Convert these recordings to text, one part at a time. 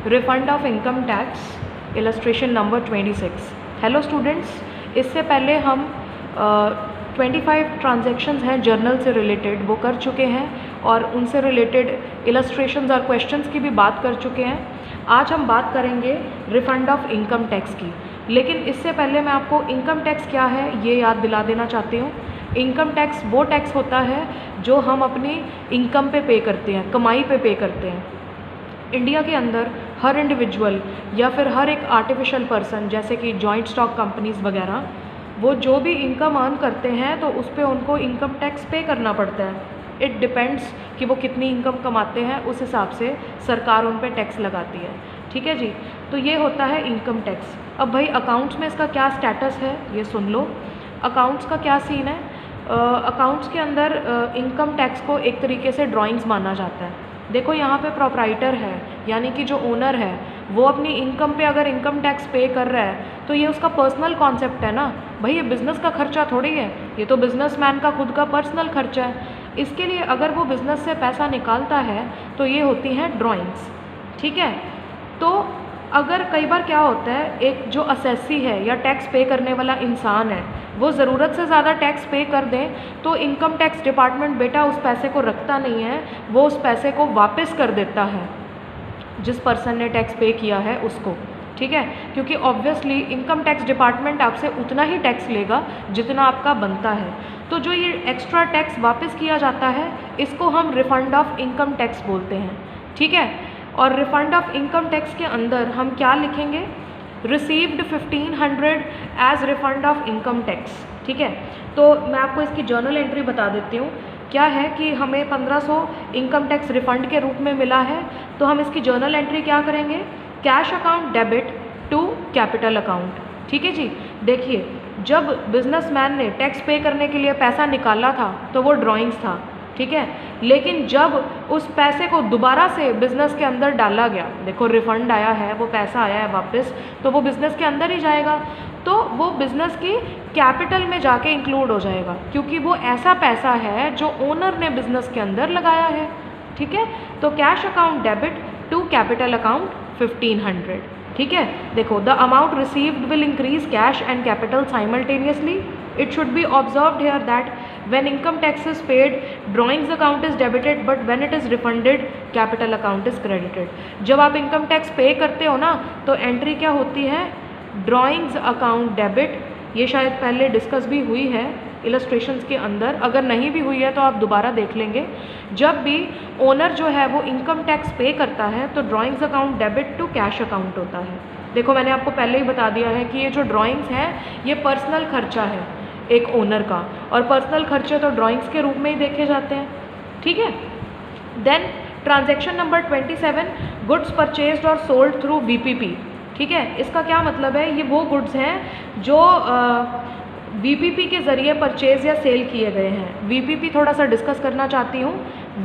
Refund of income tax illustration number 26। Hello students, इससे पहले हम 25 ट्रांजैक्शंस हैं जर्नल से रिलेटेड वो कर चुके हैं और उनसे रिलेटेड इलस्ट्रेशंस और क्वेश्चंस की भी बात कर चुके हैं। आज हम बात करेंगे रिफंड ऑफ इनकम टैक्स की, लेकिन इससे पहले मैं आपको इनकम टैक्स क्या है ये याद दिला देना चाहती हूँ। इनकम टैक्स वो टैक्स होता है जो हम अपनी इनकम पे करते हैं, कमाई पे करते हैं। इंडिया के अंदर हर इंडिविजुअल या फिर हर एक आर्टिफिशियल पर्सन, जैसे कि जॉइंट स्टॉक कंपनीज़ वगैरह, वो जो भी इनकम अर्न करते हैं तो उस पर उनको इनकम टैक्स पे करना पड़ता है। इट डिपेंड्स कि वो कितनी इनकम कमाते हैं, उस हिसाब से सरकार उन पर टैक्स लगाती है। ठीक है जी, तो ये होता है इनकम टैक्स। अब भाई अकाउंट्स में इसका क्या स्टेटस है ये सुन लो। अकाउंट्स का क्या सीन है? अकाउंट्स के अंदर इनकम टैक्स को एक तरीके से ड्राइंग्स माना जाता है। देखो यहाँ पे प्रोप्राइटर है, यानी कि जो ओनर है वो अपनी इनकम पे अगर इनकम टैक्स पे कर रहा है तो ये उसका पर्सनल कॉन्सेप्ट है ना भाई, ये बिज़नेस का खर्चा थोड़ी है, ये तो बिजनेसमैन का खुद का पर्सनल खर्चा है। इसके लिए अगर वो बिज़नेस से पैसा निकालता है तो ये होती हैं ड्राइंग्स। ठीक है, तो अगर कई बार क्या होता है, एक जो असेसी है या टैक्स पे करने वाला इंसान है वो ज़रूरत से ज़्यादा टैक्स पे कर दें तो इनकम टैक्स डिपार्टमेंट बेटा उस पैसे को रखता नहीं है, वो उस पैसे को वापस कर देता है जिस पर्सन ने टैक्स पे किया है उसको। ठीक है, क्योंकि ऑब्वियसली इनकम टैक्स डिपार्टमेंट आपसे उतना ही टैक्स लेगा जितना आपका बनता है। तो जो ये एक्स्ट्रा टैक्स वापस किया जाता है इसको हम रिफंड ऑफ इनकम टैक्स बोलते हैं। ठीक है, और रिफंड ऑफ इनकम टैक्स के अंदर हम क्या लिखेंगे? Received 1500 as refund of income tax. ठीक है, तो मैं आपको इसकी जर्नल एंट्री बता देती हूँ। क्या है कि हमें 1500 इनकम टैक्स रिफंड के रूप में मिला है, तो हम इसकी जर्नल एंट्री क्या करेंगे? Cash account debit to capital account. ठीक है जी, देखिए जब बिजनेसमैन ने टैक्स पे करने के लिए पैसा निकाला था तो वो ड्राइंग्स था। ठीक है, लेकिन जब उस पैसे को दोबारा से बिज़नेस के अंदर डाला गया, देखो रिफ़ंड आया है, वो पैसा आया है वापस, तो वो बिज़नेस के अंदर ही जाएगा, तो वो बिज़नेस की कैपिटल में जाके इंक्लूड हो जाएगा, क्योंकि वो ऐसा पैसा है जो ओनर ने बिज़नेस के अंदर लगाया है। ठीक है, तो cash account debit to capital account 1500। ठीक है, देखो the amount received will increase cash and capital simultaneously. It should be observed here that when income tax is paid, drawings account is debited, but when it is refunded, capital account is credited. जब आप income tax पे करते हो ना तो entry क्या होती है? Drawings account debit. ये शायद पहले डिस्कस भी हुई है इलस्ट्रेशंस के अंदर, अगर नहीं भी हुई है तो आप दोबारा देख लेंगे। जब भी ओनर जो है वो इनकम टैक्स पे करता है तो drawings account debit to cash account होता है। देखो मैंने आपको पहले ही बता दिया है कि ये जो ड्राइंग्स हैं ये पर्सनल खर्चा है एक ओनर का, और पर्सनल खर्चे तो ड्राइंग्स के रूप में ही देखे जाते हैं। ठीक है, then transaction number 27, goods purchased और सोल्ड थ्रू वीपीपी। ठीक है, इसका क्या मतलब है? ये वो गुड्स हैं जो वीपीपी के ज़रिए परचेज या सेल किए गए हैं। वीपीपी थोड़ा सा डिस्कस करना चाहती हूँ।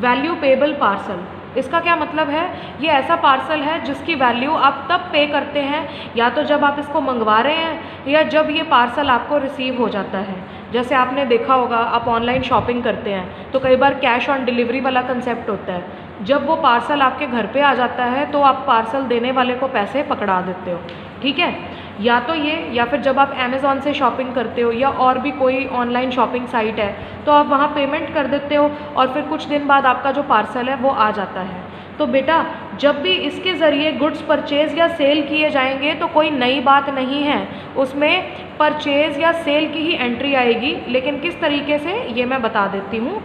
वैल्यू पेबल पार्सल, इसका क्या मतलब है? ये ऐसा पार्सल है जिसकी वैल्यू आप तब पे करते हैं या तो जब आप इसको मंगवा रहे हैं या जब ये पार्सल आपको रिसीव हो जाता है। जैसे आपने देखा होगा, आप ऑनलाइन शॉपिंग करते हैं तो कई बार कैश ऑन डिलीवरी वाला कंसेप्ट होता है। जब वो पार्सल आपके घर पे आ जाता है तो आप पार्सल देने वाले को पैसे पकड़ा देते हो। ठीक है, या तो ये, या फिर जब आप अमेज़ॉन से शॉपिंग करते हो या और भी कोई ऑनलाइन शॉपिंग साइट है तो आप वहाँ पेमेंट कर देते हो और फिर कुछ दिन बाद आपका जो पार्सल है वो आ जाता है। तो बेटा जब भी इसके ज़रिए गुड्स परचेज़ या सेल किए जाएंगे तो कोई नई बात नहीं है, उसमें परचेज़ या सेल की ही एंट्री आएगी, लेकिन किस तरीके से ये मैं बता देती हूँ।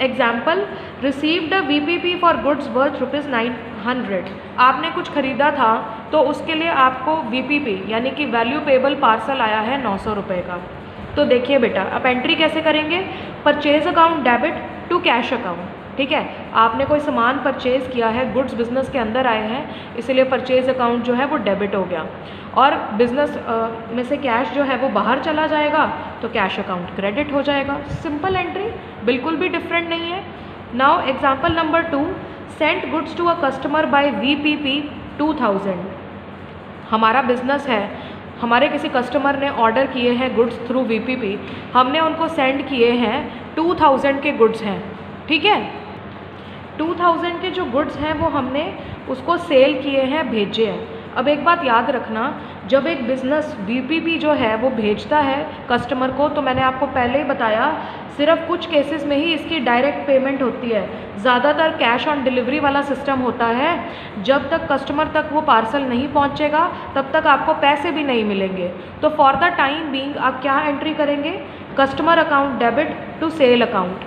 Example, received a VPP for goods worth ₹900। आपने कुछ ख़रीदा था तो उसके लिए आपको वीपीपी यानी कि वैल्यू पेबल पार्सल आया है 900 रुपये का। तो देखिए बेटा अब एंट्री कैसे करेंगे? Purchase account debit to cash account. ठीक है, आपने कोई सामान परचेज़ किया है, गुड्स बिज़नेस के अंदर आए हैं, इसलिए परचेज अकाउंट जो है वो डेबिट हो गया, और बिज़नेस में से कैश जो है वो बाहर चला जाएगा तो कैश अकाउंट क्रेडिट हो जाएगा। सिंपल एंट्री, बिल्कुल भी डिफरेंट नहीं है। Now example number 2, sent goods to a customer by VPP 2000। हमारा बिज़नेस है, हमारे किसी कस्टमर ने ऑर्डर किए हैं गुड्स थ्रू वीपीपी, हमने उनको सेंड किए हैं 2000 के गुड्स हैं। ठीक है, 2000 के जो गुड्स हैं वो हमने उसको सेल किए हैं, भेजे हैं। अब एक बात याद रखना, जब एक बिज़नेस VPP जो है वो भेजता है कस्टमर को, तो मैंने आपको पहले ही बताया सिर्फ कुछ केसेस में ही इसकी डायरेक्ट पेमेंट होती है, ज़्यादातर कैश ऑन डिलीवरी वाला सिस्टम होता है। जब तक कस्टमर तक वो पार्सल नहीं पहुंचेगा तब तक आपको पैसे भी नहीं मिलेंगे। तो फॉर द टाइम बीइंग आप क्या एंट्री करेंगे, customer account debit to sale account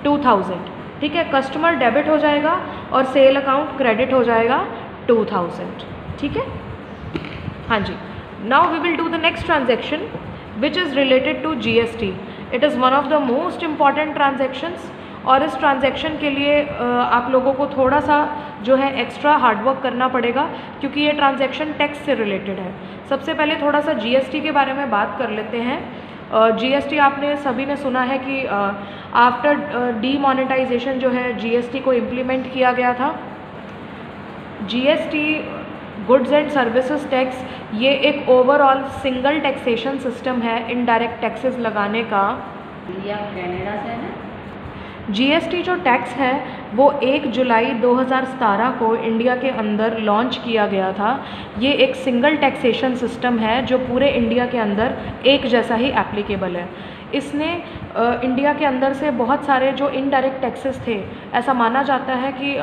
2000, ठीक है, कस्टमर डेबिट हो जाएगा और सेल अकाउंट क्रेडिट हो जाएगा 2000, ठीक है। हाँ जी, now we will do the next transaction which is related to GST। It is one of the most important transactions, और इस ट्रांजेक्शन के लिए आप लोगों को थोड़ा सा जो है एक्स्ट्रा हार्डवर्क करना पड़ेगा, क्योंकि ये ट्रांजेक्शन टैक्स से रिलेटेड है। सबसे पहले थोड़ा सा GST के बारे में बात कर लेते हैं। GST आपने सभी ने सुना है कि आफ्टर डीमोनेटाइजेशन जो है GST को इम्प्लीमेंट किया गया था। GST goods and services tax ये एक ओवरऑल सिंगल टैक्सेशन सिस्टम है इनडायरेक्ट टैक्सेस लगाने का। इंडिया कनाडा से है ना। GST जो टैक्स है वो 1 जुलाई 2017 को इंडिया के अंदर लॉन्च किया गया था। ये एक सिंगल टैक्सेशन सिस्टम है जो पूरे इंडिया के अंदर एक जैसा ही एप्लीकेबल है। इसने इंडिया के अंदर से बहुत सारे जो इनडायरेक्ट टैक्सेस थे, ऐसा माना जाता है कि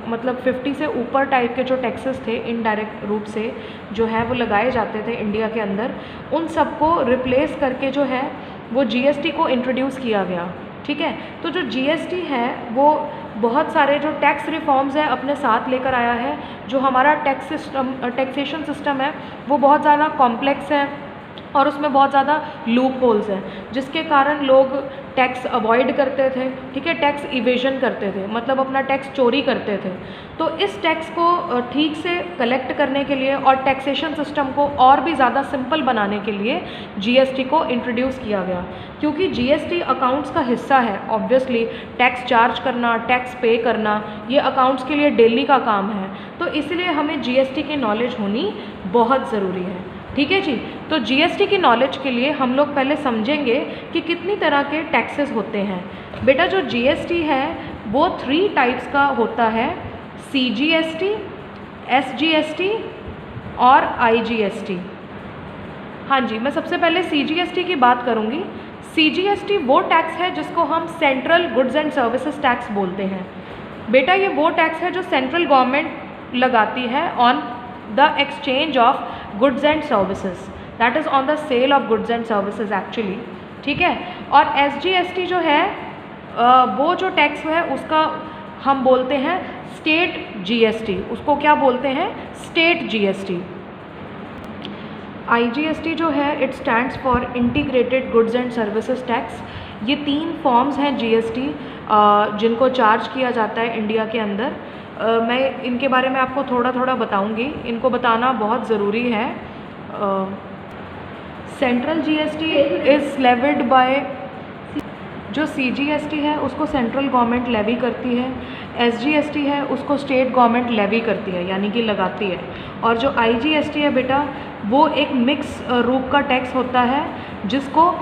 मतलब 50 से ऊपर टाइप के जो टैक्सेस थे इनडायरेक्ट रूप से जो है वो लगाए जाते थे इंडिया के अंदर, उन सबको रिप्लेस करके जो है वो GST को इंट्रोड्यूस किया गया, ठीक है। तो जो GST है वो बहुत सारे जो टैक्स रिफॉर्म्स है अपने साथ लेकर आया है। जो हमारा टैक्सेशन सिस्टम है वो बहुत ज़्यादा कॉम्प्लेक्स है और उसमें बहुत ज़्यादा लूप होल्स हैं, जिसके कारण लोग टैक्स अवॉइड करते थे, ठीक है, टैक्स इवेजन करते थे, मतलब अपना टैक्स चोरी करते थे। तो इस टैक्स को ठीक से कलेक्ट करने के लिए और टैक्सेशन सिस्टम को और भी ज़्यादा सिंपल बनाने के लिए GST को इंट्रोड्यूस किया गया। क्योंकि GST अकाउंट्स का हिस्सा है, ऑब्वियसली टैक्स चार्ज करना, टैक्स पे करना, ये अकाउंट्स के लिए डेली का काम है, तो इसलिए हमें GST की नॉलेज होनी बहुत ज़रूरी है, ठीक है जी। तो GST की नॉलेज के लिए हम लोग पहले समझेंगे कि कितनी तरह के टैक्सेस होते हैं। बेटा जो GST है वो 3 टाइप्स का होता है, CGST, SGST और IGST। हाँ जी, मैं सबसे पहले CGST की बात करूँगी। CGST वो टैक्स है जिसको हम central goods and services tax बोलते हैं। बेटा ये वो टैक्स है जो सेंट्रल गवर्नमेंट लगाती है on the exchange of goods and services, that is on the sale of goods and services actually, ठीक है। और SGST जो है वो जो टैक्स है उसका हम बोलते हैं स्टेट GST, उसको क्या बोलते हैं, स्टेट GST। IGST जो है it stands for integrated goods and services tax. ये 3 फॉर्म्स हैं GST जिनको चार्ज किया जाता है इंडिया के अंदर। मैं इनके बारे में आपको थोड़ा थोड़ा बताऊंगी, इनको बताना बहुत ज़रूरी है। Central GST is levied by, जो CGST है उसको सेंट्रल गवर्नमेंट लेवी करती है, SGST है उसको स्टेट गवर्नमेंट लेवी करती है यानी कि लगाती है, और जो IGST है बेटा वो एक मिक्स रूप का टैक्स होता है जिसको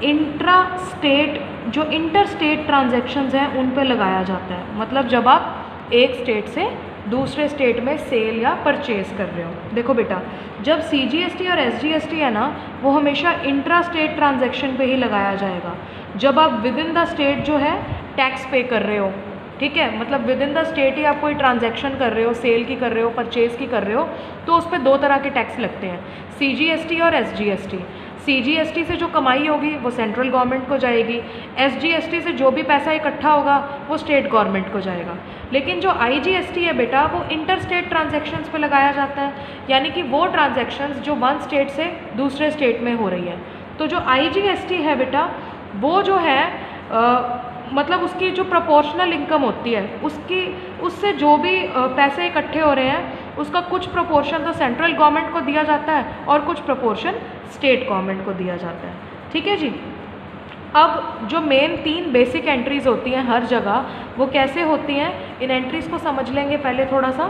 इंट्रा स्टेट, जो इंटर स्टेट ट्रांजेक्शन्स हैं उन पे लगाया जाता है। मतलब जब आप एक स्टेट से दूसरे स्टेट में सेल या परचेज कर रहे हो। देखो बेटा जब CGST और SGST है ना वो हमेशा इंट्रा स्टेट ट्रांजैक्शन पे ही लगाया जाएगा। जब आप विद इन द स्टेट जो है टैक्स पे कर रहे हो, ठीक है, मतलब विद इन द स्टेट ही आप कोई ट्रांजैक्शन कर रहे हो, सेल की कर रहे हो, परचेज की कर रहे हो, तो उस पर 2 तरह के टैक्स लगते हैं, CGST और SGST। CGST से जो कमाई होगी वो सेंट्रल गवर्नमेंट को जाएगी, SGST से जो भी पैसा इकट्ठा होगा वो स्टेट गवर्नमेंट को जाएगा। लेकिन जो IGST है बेटा वो इंटर स्टेट ट्रांजैक्शंस पे लगाया जाता है, यानी कि वो ट्रांजैक्शंस जो वन स्टेट से दूसरे स्टेट में हो रही है। तो जो IGST है बेटा वो जो है मतलब उसकी जो प्रोपोर्शनल इनकम होती है उससे जो भी पैसे इकट्ठे हो रहे हैं उसका कुछ प्रोपोर्शन तो सेंट्रल गवर्नमेंट को दिया जाता है और कुछ प्रोपोर्शन स्टेट गवर्नमेंट को दिया जाता है, ठीक है जी। अब जो मेन 3 बेसिक एंट्रीज़ होती हैं हर जगह वो कैसे होती हैं, इन एंट्रीज़ को समझ लेंगे पहले थोड़ा सा।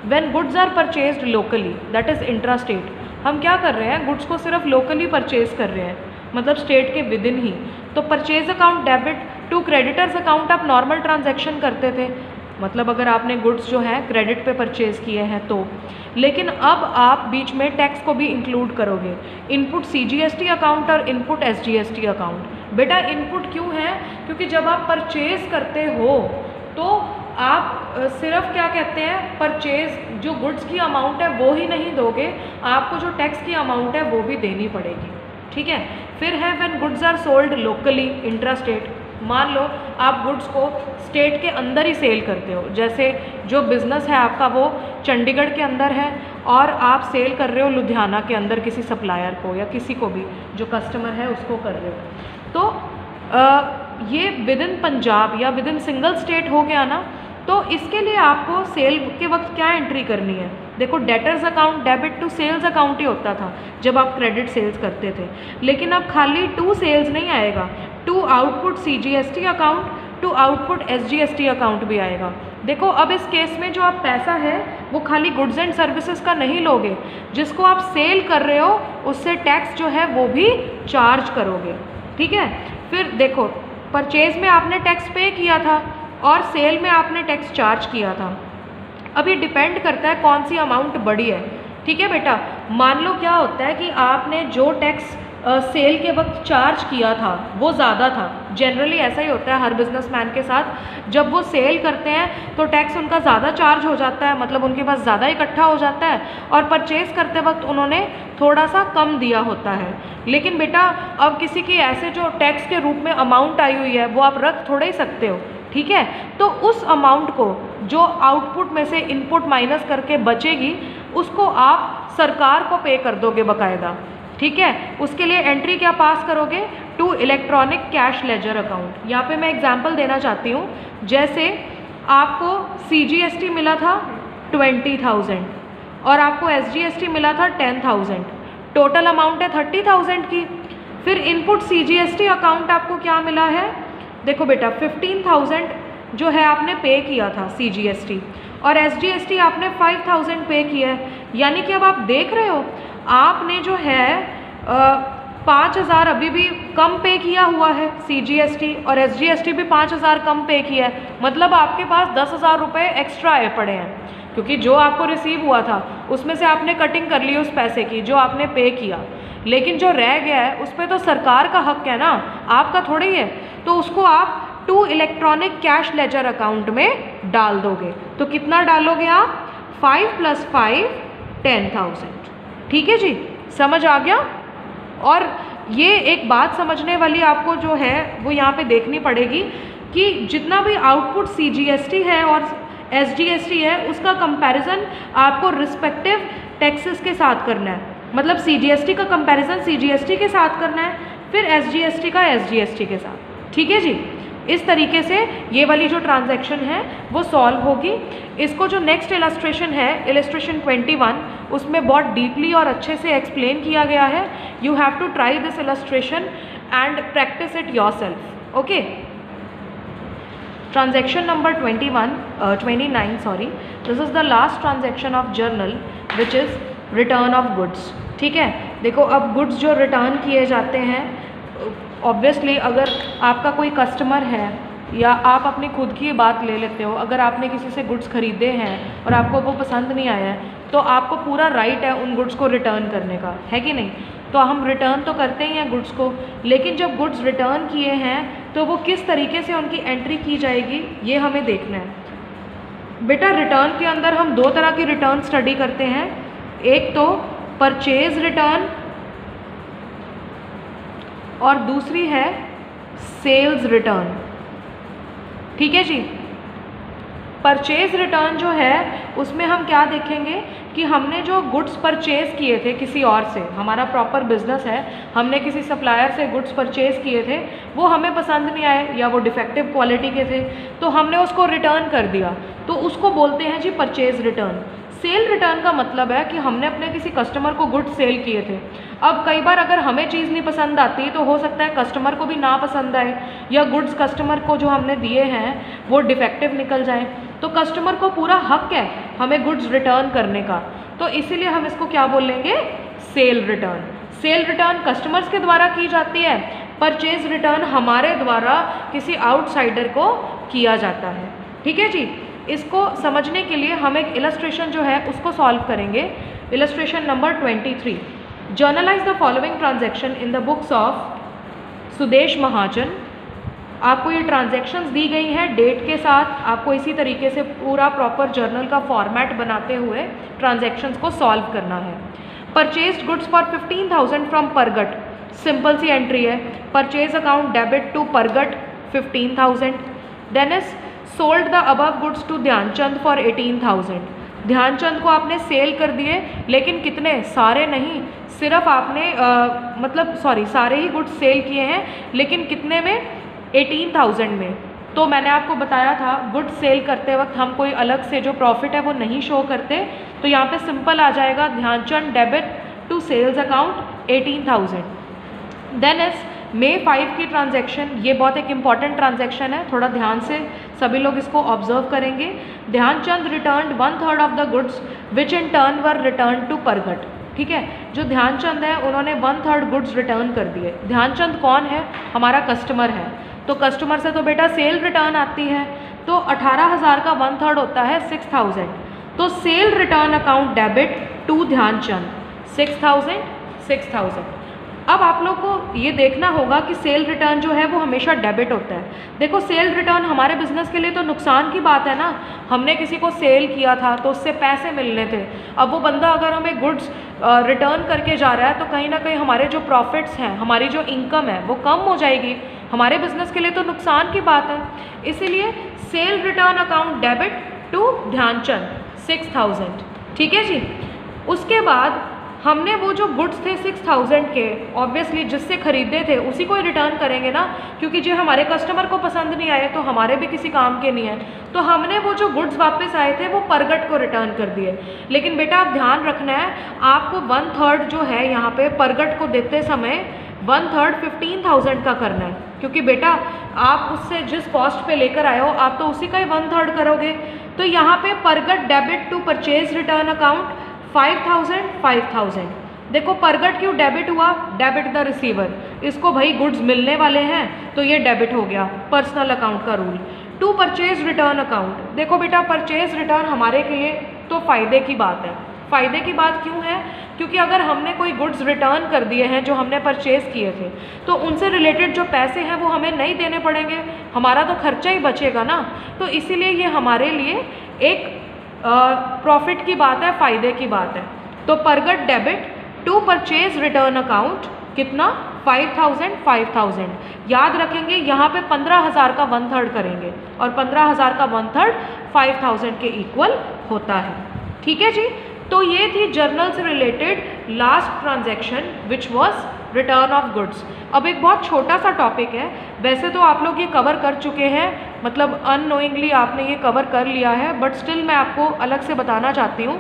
When goods are purchased locally, that is intra state, हम क्या कर रहे हैं, गुड्स को सिर्फ लोकली परचेज कर रहे हैं, मतलब स्टेट के विद इन ही। तो purchase account debit to creditors account आप नॉर्मल ट्रांजैक्शन करते थे, मतलब अगर आपने गुड्स जो हैं क्रेडिट पे परचेज़ किए हैं तो। लेकिन अब आप बीच में टैक्स को भी इंक्लूड करोगे, इनपुट CGST अकाउंट और इनपुट SGST अकाउंट। बेटा इनपुट क्यों है? क्योंकि जब आप परचेज़ करते हो तो आप सिर्फ क्या कहते हैं, परचेज़ जो गुड्स की अमाउंट है वो ही नहीं दोगे, आपको जो टैक्स की अमाउंट है वो भी देनी पड़ेगी, ठीक है। फिर है when goods are sold locally intra state. मान लो आप गुड्स को स्टेट के अंदर ही सेल करते हो, जैसे जो बिज़नेस है आपका वो चंडीगढ़ के अंदर है और आप सेल कर रहे हो लुधियाना के अंदर किसी सप्लायर को या किसी को भी जो कस्टमर है उसको कर रहे हो, तो ये विद इन पंजाब या विद इन सिंगल स्टेट हो गया ना। तो इसके लिए आपको सेल के वक्त क्या एंट्री करनी है? देखो debtors account debit to sales account ही होता था जब आप क्रेडिट सेल्स करते थे, लेकिन अब खाली टू सेल्स नहीं आएगा, to output CGST account, to output SGST account भी आएगा। देखो अब इस केस में जो आप पैसा है वो खाली गुड्स एंड सर्विसेज का नहीं लोगे, जिसको आप सेल कर रहे हो उससे टैक्स जो है वो भी चार्ज करोगे, ठीक है। फिर देखो परचेज में आपने टैक्स पे किया था और सेल में आपने टैक्स चार्ज किया था। अब ये डिपेंड करता है कौन सी अमाउंट बड़ी है, ठीक है बेटा। मान लो क्या होता है कि आपने जो टैक्स सेल के वक्त चार्ज किया था वो ज़्यादा था, जनरली ऐसा ही होता है हर बिजनेसमैन के साथ, जब वो सेल करते हैं तो टैक्स उनका ज़्यादा चार्ज हो जाता है, मतलब उनके पास ज़्यादा इकट्ठा हो जाता है, और परचेज़ करते वक्त उन्होंने थोड़ा सा कम दिया होता है। लेकिन बेटा अब किसी की ऐसे जो टैक्स के रूप में अमाउंट आई हुई है वो आप रख थोड़े ही सकते हो, ठीक है। तो उस अमाउंट को जो आउटपुट में से इनपुट माइनस करके बचेगी उसको आप सरकार को पे कर दोगे बकायदा, ठीक है। उसके लिए एंट्री क्या पास करोगे? To electronic cash ledger account. यहाँ पे मैं एग्जांपल देना चाहती हूँ, जैसे आपको CGST मिला था 20,000 और आपको SGST मिला था 10,000, टोटल अमाउंट है 30,000 की। फिर इनपुट CGST अकाउंट आपको क्या मिला है? देखो बेटा 15,000 जो है आपने पे किया था CGST और SGST आपने 5,000 पे किया है, यानी कि अब आप देख रहे हो आपने जो है 5,000 अभी भी कम पे किया हुआ है CGST और SGST भी 5,000 कम पे किया है, मतलब आपके पास 10,000 रुपये एक्स्ट्रा आए पड़े हैं, क्योंकि जो आपको रिसीव हुआ था उसमें से आपने कटिंग कर ली उस पैसे की जो आपने पे किया, लेकिन जो रह गया है उस पर तो सरकार का हक है ना, आपका थोड़ी है। तो उसको आप to electronic cash ledger account में डाल दोगे। तो कितना डालोगे आप? 5 + 5 10,000, ठीक है जी, समझ आ गया। और ये एक बात समझने वाली आपको जो है वो यहाँ पे देखनी पड़ेगी कि जितना भी आउटपुट CGST है और SGST है उसका कंपैरिजन आपको रिस्पेक्टिव टैक्सेस के साथ करना है, मतलब CGST का कंपैरिजन CGST के साथ करना है, फिर SGST का SGST के साथ, ठीक है जी। इस तरीके से ये वाली जो ट्रांजैक्शन है वो सॉल्व होगी। इसको जो नेक्स्ट इलस्ट्रेशन है, इलस्ट्रेशन 21, उसमें बहुत डीपली और अच्छे से एक्सप्लेन किया गया है। You have to try this illustration and practise it yourself, okay. Transaction number 29 sorry, this is the last transaction of journal which is return of goods, ठीक है। देखो अब गुड्स जो रिटर्न किए जाते हैं, ऑब्वियसली अगर आपका कोई कस्टमर है या आप अपनी खुद की बात ले लेते हो, अगर आपने किसी से गुड्स खरीदे हैं और आपको वो पसंद नहीं आया है तो आपको पूरा राइट है उन गुड्स को रिटर्न करने का, है कि नहीं। तो हम रिटर्न तो करते ही हैं गुड्स को, लेकिन जब गुड्स रिटर्न किए हैं तो वो किस तरीके से उनकी एंट्री की जाएगी ये हमें देखना है। बेटा रिटर्न के अंदर हम दो तरह की रिटर्न स्टडी करते हैं, एक तो परचेज रिटर्न और दूसरी है सेल्स रिटर्न, ठीक है जी। परचेज रिटर्न जो है उसमें हम क्या देखेंगे कि हमने जो गुड्स परचेज़ किए थे किसी और से, हमारा प्रॉपर बिजनेस है, हमने किसी सप्लायर से गुड्स परचेज़ किए थे, वो हमें पसंद नहीं आए या वो डिफेक्टिव क्वालिटी के थे तो हमने उसको रिटर्न कर दिया, तो उसको बोलते हैं जी परचेज रिटर्न। सेल रिटर्न का मतलब है कि हमने अपने किसी कस्टमर को गुड्स सेल किए थे, अब कई बार अगर हमें चीज़ नहीं पसंद आती तो हो सकता है कस्टमर को भी ना पसंद आए या गुड्स कस्टमर को जो हमने दिए हैं वो डिफेक्टिव निकल जाए, तो कस्टमर को पूरा हक है हमें गुड्स रिटर्न करने का, तो इसीलिए हम इसको क्या बोलेंगे? Cell return. Cell return customers के द्वारा की जाती है, परचेज रिटर्न हमारे द्वारा किसी आउटसाइडर को किया जाता है, ठीक है जी। इसको समझने के लिए हम एक इलस्ट्रेशन जो है उसको सॉल्व करेंगे। Illustration number 23, journalise the following transaction in the books of Sudesh Mahajan. आपको ये ट्रांजैक्शंस दी गई हैं डेट के साथ, आपको इसी तरीके से पूरा प्रॉपर जर्नल का फॉर्मेट बनाते हुए ट्रांजैक्शंस को सॉल्व करना है। Purchased goods for 15,000 from Pargat, simple सी एंट्री है, purchase account debit to Pargat 15,000। Then is sold the above goods to Dhyanchand for 18,000। Dhyanchand को आपने सेल कर दिए, लेकिन कितने, सारे नहीं, सिर्फ आपने सारे ही गुड्स सेल किए हैं, लेकिन कितने में, 18,000 में। तो मैंने आपको बताया था गुड्स सेल करते वक्त हम कोई अलग से जो प्रॉफिट है वो नहीं शो करते, तो यहाँ पे सिंपल आ जाएगा Dhyanchand debit to sales account 18,000। Then is May 5 की ट्रांजैक्शन, ये बहुत एक इंपॉर्टेंट ट्रांजैक्शन है, थोड़ा ध्यान से सभी लोग इसको ऑब्जर्व करेंगे। Dhyanchand return 1/3 of the goods which in turn were return to Pargat. ठीक है, जो ध्यानचंद है उन्होंने 1/3 गुड्स रिटर्न कर दिए। ध्यानचंद कौन है, हमारा कस्टमर है, तो कस्टमर से तो बेटा सेल रिटर्न आती है, तो 18,000 का 1/3 होता है 6,000। तो sale return account debit to Dhyanchand 6,000। अब आप लोग को ये देखना होगा कि सेल रिटर्न जो है वो हमेशा डेबिट होता है। देखो सेल रिटर्न हमारे बिजनेस के लिए तो नुकसान की बात है ना, हमने किसी को सेल किया था तो उससे पैसे मिलने थे, अब वो बंदा अगर हमें गुड्स रिटर्न करके जा रहा है तो कहीं ना कहीं हमारे जो प्रॉफिट्स हैं, हमारी जो इनकम है वो कम हो जाएगी, हमारे बिजनेस के लिए तो नुकसान की बात है। इसीलिए sale return account debit to Dhyanchand 6,000। ठीक है जी। उसके बाद हमने वो जो गुड्स थे 6,000 के, ऑब्वियसली जिससे खरीदे थे उसी को ही रिटर्न करेंगे ना, क्योंकि जो हमारे कस्टमर को पसंद नहीं आए तो हमारे भी किसी काम के नहीं है, तो हमने वो जो गुड्स वापस आए थे वो परगट को रिटर्न कर दिए। लेकिन बेटा आप ध्यान रखना है, आपको 1/3 जो है यहाँ पे परगट को देते समय 1/3 15,000 का करना है, क्योंकि बेटा आप उससे जिस कॉस्ट पे लेकर आए हो आप तो उसी का ही 1/3 करोगे। तो यहाँ पे Pargat debit to purchase return account 5,000। देखो परगट क्यों डेबिट हुआ, डेबिट द रिसीवर, इसको भाई गुड्स मिलने वाले हैं तो ये डेबिट हो गया, पर्सनल अकाउंट का rule. To purchase return account, देखो बेटा परचेज रिटर्न हमारे लिए तो फ़ायदे की बात है। फ़ायदे की बात क्यों है, क्योंकि अगर हमने कोई गुड्स रिटर्न कर दिए हैं जो हमने परचेज़ किए थे तो उनसे रिलेटेड जो पैसे हैं वो हमें नहीं देने पड़ेंगे, हमारा तो खर्चा ही बचेगा ना, तो इसीलिए ये हमारे लिए एक प्रॉफिट की बात है, फ़ायदे की बात है। तो Pargat debit to purchase return account कितना, 5,000। याद रखेंगे यहाँ पे 15,000 का 1/3 करेंगे और 15,000 का 1/3 5,000 के इक्वल होता है। ठीक है जी। तो ये थी जर्नल से related last transaction which was return of goods. अब एक बहुत छोटा सा टॉपिक है, वैसे तो आप लोग ये कवर कर चुके हैं, मतलब अननोइंगली आपने ये कवर कर लिया है, बट स्टिल मैं आपको अलग से बताना चाहती हूँ।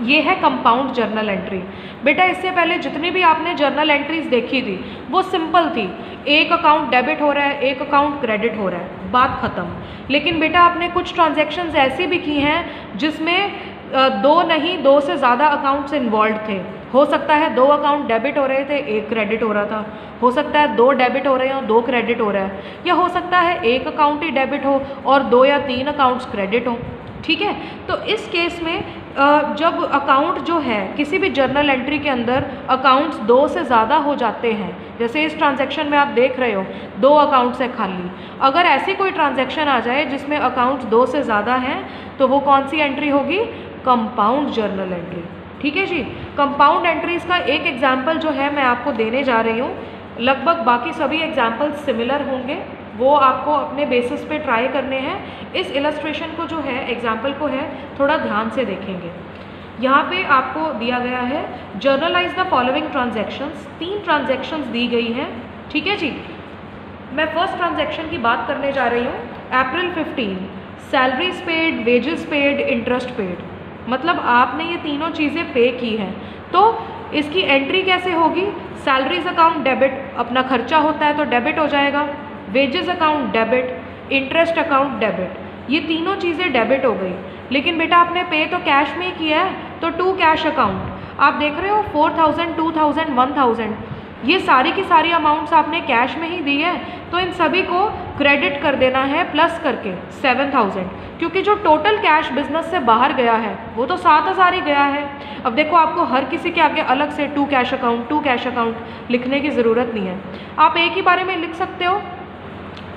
ये है कंपाउंड जर्नल एंट्री। बेटा इससे पहले जितनी भी आपने जर्नल एंट्रीज देखी थी वो सिंपल थी, एक अकाउंट डेबिट हो रहा है, एक अकाउंट क्रेडिट हो रहा है, बात ख़त्म। लेकिन बेटा आपने कुछ ट्रांजैक्शंस ऐसी भी की हैं जिसमें 2 से ज़्यादा अकाउंट्स इन्वॉल्व थे। हो सकता है 2 अकाउंट डेबिट हो रहे थे, 1 क्रेडिट हो रहा था, हो सकता है 2 डेबिट हो रहे हैं और 2 क्रेडिट हो रहा है, या हो सकता है 1 अकाउंट ही डेबिट हो और 2 या 3 अकाउंट्स क्रेडिट हो। ठीक है, तो इस केस में जब अकाउंट जो है किसी भी जर्नल एंट्री के अंदर अकाउंट्स 2 से ज़्यादा हो जाते हैं, जैसे इस ट्रांजैक्शन में आप देख रहे हो 2 अकाउंट्स है खाली, अगर ऐसी कोई ट्रांजैक्शन आ जाए जिसमें अकाउंट्स 2 से ज़्यादा हैं तो वो कौन सी एंट्री होगी, कंपाउंड जर्नल एंट्री। ठीक है जी। कंपाउंड एंट्रीज़ का एक एग्जाम्पल जो है मैं आपको देने जा रही हूँ, लगभग बाकी सभी एग्जाम्पल्स सिमिलर होंगे, वो आपको अपने बेसिस पे ट्राई करने हैं। इस इलस्ट्रेशन को जो है, एग्जाम्पल को है, थोड़ा ध्यान से देखेंगे। यहाँ पे आपको दिया गया है journalise the following transactions, 3 transactions दी गई हैं। ठीक है जी। मैं फर्स्ट ट्रांजैक्शन की बात करने जा रही हूँ। अप्रैल 15, salaries paid, wages paid, interest paid, मतलब आपने ये तीनों चीज़ें पे की हैं, तो इसकी एंट्री कैसे होगी, सैलरीज अकाउंट डेबिट, अपना खर्चा होता है तो डेबिट हो जाएगा, wages account debit, interest account debit, ये तीनों चीज़ें डेबिट हो गई। लेकिन बेटा आपने पे तो कैश में ही किया है, तो टू कैश अकाउंट आप देख रहे हो 4,000, 2,000, 1,000, ये सारी की सारी अमाउंट्स आपने कैश में ही दी है, तो इन सभी को क्रेडिट कर देना है प्लस करके 7000, क्योंकि जो टोटल कैश बिजनेस से बाहर गया है वो तो 7000 ही गया है। अब देखो आपको हर किसी के आगे अलग से टू कैश अकाउंट लिखने की ज़रूरत नहीं है, आप एक ही बारे में लिख सकते हो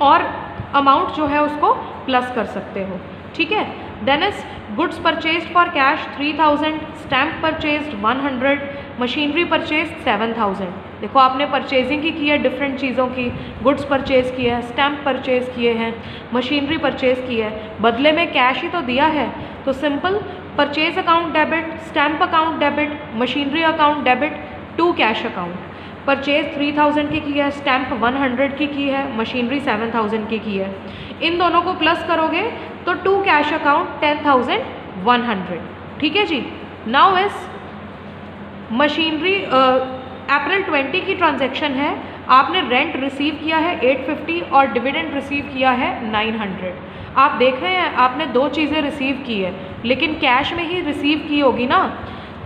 और अमाउंट जो है उसको प्लस कर सकते हो, ठीक है। Then is goods purchased for cash 3000, stamp purchased 100, machinery purchased 7000। देखो आपने परचेजिंग की है डिफरेंट चीज़ों की, गुड्स परचेज किया है, स्टैम्प परचेज किए हैं, मशीनरी परचेज की है, बदले में कैश ही तो दिया है, तो simple purchase account debit, stamp account debit, machinery account debit to cash account. Purchase 3000 की है, स्टैम्प 100 की है, मशीनरी 7000 की है, इन दोनों को प्लस करोगे तो टू कैश अकाउंट 10100, ठीक है जी। नाउ इज मशीनरी अप्रैल 20 की ट्रांजैक्शन है, आपने रेंट रिसीव किया है 850 और डिविडेंड रिसीव किया है 900। आप देख रहे हैं आपने दो चीज़ें रिसीव की है लेकिन कैश में ही रिसीव की होगी ना,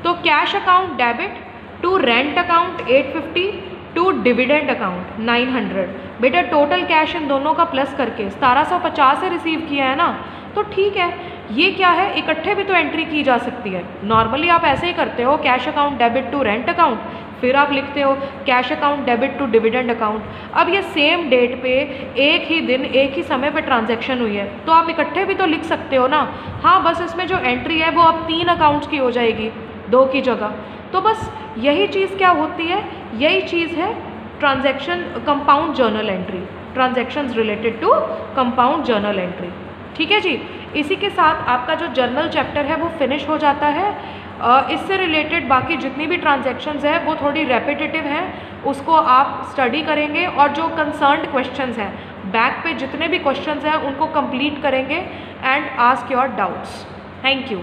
तो cash account debit to rent account 850 to dividend account 900। बेटा टोटल कैश इन दोनों का प्लस करके 1750 से रिसीव किया है ना, तो ठीक है। ये क्या है, इकट्ठे भी तो एंट्री की जा सकती है। नॉर्मली आप ऐसे ही करते हो, cash account debit to rent account, फिर आप लिखते हो cash account debit to dividend account. अब ये सेम डेट पे एक ही दिन एक ही समय पे ट्रांजैक्शन हुई है तो आप इकट्ठे भी तो लिख सकते हो ना। हाँ, बस इसमें जो एंट्री है वो अब 3 अकाउंट्स की हो जाएगी 2 की जगह। तो बस यही चीज़ क्या होती है, यही चीज़ है transaction compound journal entry, transactions related to compound journal entry, ठीक है जी। इसी के साथ आपका जो जर्नल चैप्टर है वो फिनिश हो जाता है। इससे रिलेटेड बाकी जितनी भी ट्रांजैक्शंस है वो थोड़ी रेपिटेटिव हैं, उसको आप स्टडी करेंगे और जो कंसर्न्ड क्वेश्चंस हैं बैक पे जितने भी क्वेश्चंस हैं उनको कंप्लीट करेंगे and ask your doubts. Thank you.